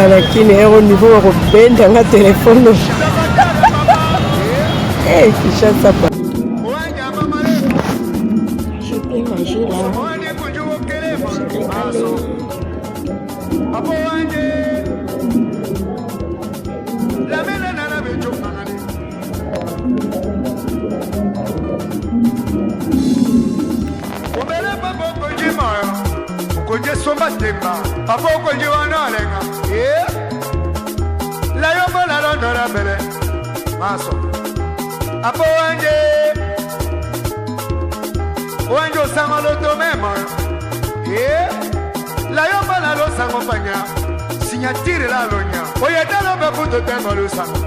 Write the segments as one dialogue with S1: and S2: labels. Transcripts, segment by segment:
S1: lakini ero niveau kubenda nga telefono kisha sapa
S2: Somba temba, papa ko jiwana lenga. La yomba la ronda la bele. Maso. Apo anje. Wanjo sango lo to memo. La yomba la lo sango panya. Signatire la lonya. Oye talo be puto tengo lo sango.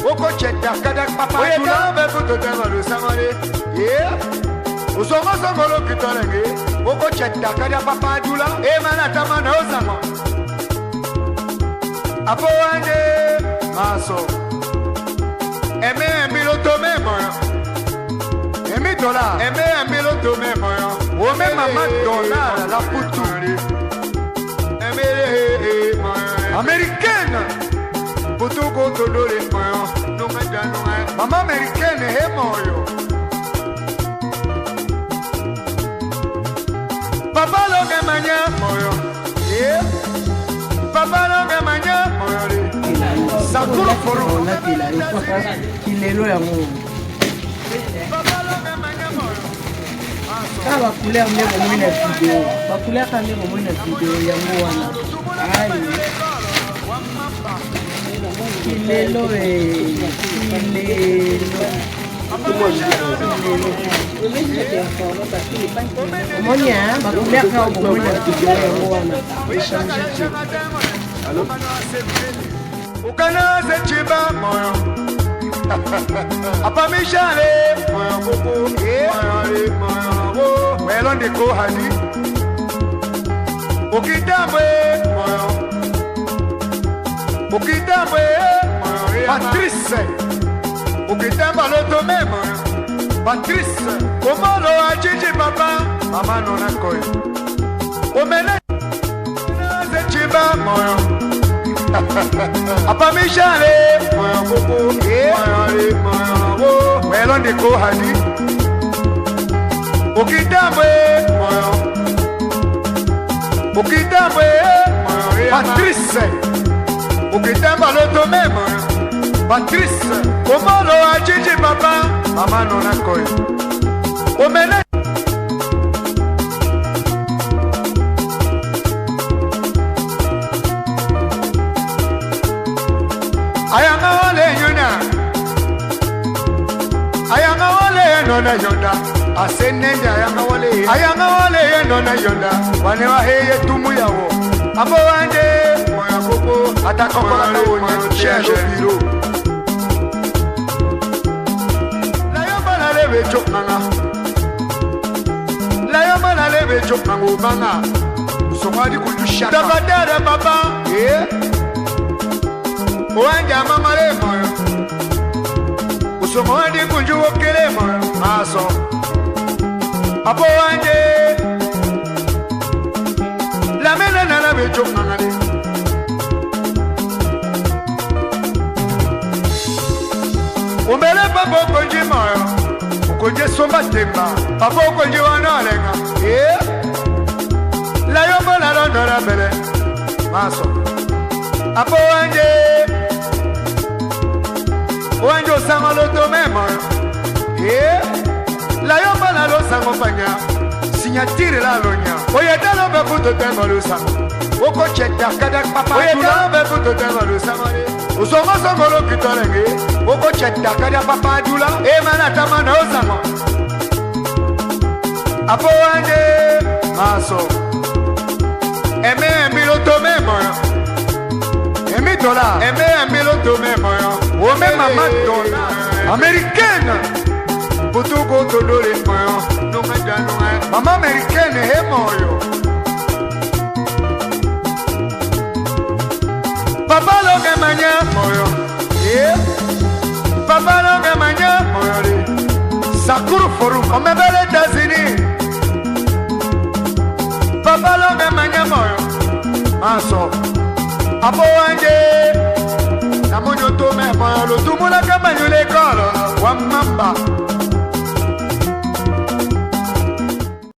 S2: Oko cheta kada papa. Oye talo be puto tengo lo sango le. Usongo songo lo kitolenge. Oko cheta kada papa dula mana tamana osama apo anje maso mbilo to memo $dola mbilo to memo o me mama $, la putu américaine putu go to dole moyo no ngada mama américaine he moyo Papa lo que mañana moyo, Papa lo que mañana moyo, Sakura foro na kilari, kilelo ya mo. Papa lo que mañana moyo. Kaba kulea mlego mwina video, bakulea kande mwina video ya mwana. Ai. Kilelo Monia, bakulia kwa mmoja kijana mwana. Allo? Ukana se chiba moyo. Apa mishale moyo koko. Moyo. Welo ndiko hadi. Ukitamwe moyo. Ukitamwe moyo. Patrice. Ukitamba loto memo Patrice Komolo ajiji papa Mama nona koi Omene Naze chiba moyo Apa mishale Moyo kuku Moyo Welo ndiko hadi Ukitambwe Moyo Ukitambwe Moyo Patrice Ukitamba loto memo Patrice, comment l'on a dit papa? Maman non a quoi? Au mena. Ayanga wale yuna. Ayanga wale nona yonda. Asenende ayanga wale nona yonda. Wane wa heye tumu yawo. Abo wande moya koko atakokola ko wonya cherche biro. La yoma na leve chok nango banga Somadi kundu shaka Dabadara papa Oanja mama le moyo Usomadi kunju okele moyo Maso Apo wanje La mena na leve chok nangale Umbele papo kunji moyo Konje somba temba, papa konje wana lenga. La yomba la ronda la bele. Maso. Apo wanje. Wanjo sango lo to memo. La yomba la lo sango panya. Signatire la lonya. Oye talo be puto tengo lo sango. Oko cheta kada papa. Oye talo be puto tengo lo sango. Usongo songo lo kitolenge. Oko cheta kada papa dula mana tamana osama Apo anje maso mbilo to memo $dola mbilo to memo o me mama $. Américaine. Butugo todore moyo. Nunga janunga. Mama américaine he moyo. Papa loge manya moyo. Yeah. Papa loge manya moyo. Sakuru forum. Omebele États-Unis. Papa loge manya moyo. Aso. Abo anje. Namonyo tome moyo. Lutumula kama yule kolo. Wamamba.